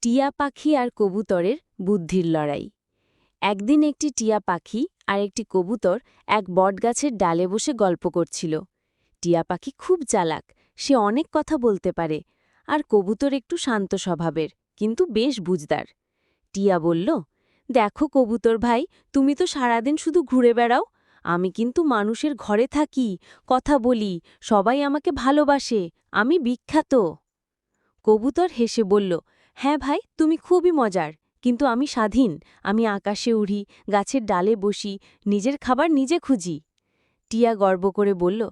টিয়া পাখি আর কবুতরের বুদ্ধির লড়াই। একদিন একটি টিয়া পাখি আর একটি কবুতর এক বটগাছের ডালে বসে গল্প করছিল। টিয়া পাখি খুব চালাক, সে অনেক কথা বলতে পারে, আর কবুতর একটু শান্ত স্বভাবের, কিন্তু বেশ বুঝদার। টিয়া বলল, দেখো কবুতর ভাই, তুমি তো সারাদিন শুধু ঘুরে বেড়াও, আমি কিন্তু মানুষের ঘরে থাকি, কথা বলি, সবাই আমাকে ভালোবাসে, আমি বিখ্যাত। কবুতর হেসে বলল, হ্যাঁ ভাই, তুমি খুবই মজার, কিন্তু আমি স্বাধীন, আমি আকাশে উড়ি, গাছের ডালে বসি, নিজের খাবার নিজে খুঁজি। টিয়া গর্ব করে বলল,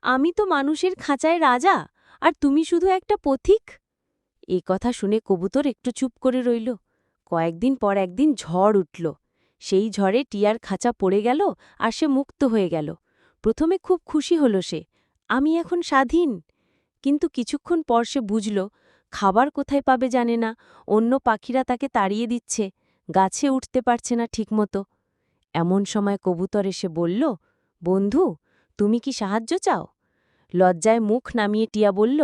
আমি তো মানুষের খাঁচায় রাজা, আর তুমি শুধু একটা পথিক। এ কথা শুনে কবুতর একটু চুপ করে রইল। কয়েকদিন পর একদিন ঝড় উঠল। সেই ঝড়ে টিয়ার খাঁচা পড়ে গেল, আর সে মুক্ত হয়ে গেল। প্রথমে খুব খুশি হল সে, আমি এখন স্বাধীন। কিন্তু কিছুক্ষণ পর সে বুঝল, খাবার কোথায় পাবে জানে না, অন্য পাখিরা তাকে তাড়িয়ে দিচ্ছে, গাছে উঠতে পারছে না ঠিকমতো। এমন সময় কবুতর এসে বলল, বন্ধু, তুমি কি সাহায্য চাও? লজ্জায় মুখ নামিয়ে টিয়া বলল,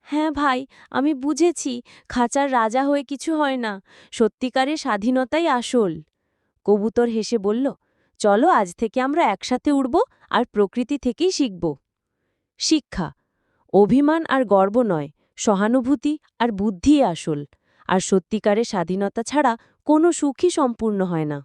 হ্যাঁ ভাই, আমি বুঝেছি, খাঁচার রাজা হয়ে কিছু হয় না, সত্যিকারের স্বাধীনতাই আসল। কবুতর হেসে বলল, চলো আজ থেকে আমরা একসাথে উড়ব, আর প্রকৃতি থেকেই শিখব। শিক্ষা: অভিমান আর গর্ব নয়, সহানুভূতি আর বুদ্ধিই আসল, আর সত্যিকারের স্বাধীনতা ছাড়া কোনো সুখই সম্পূর্ণ হয় না।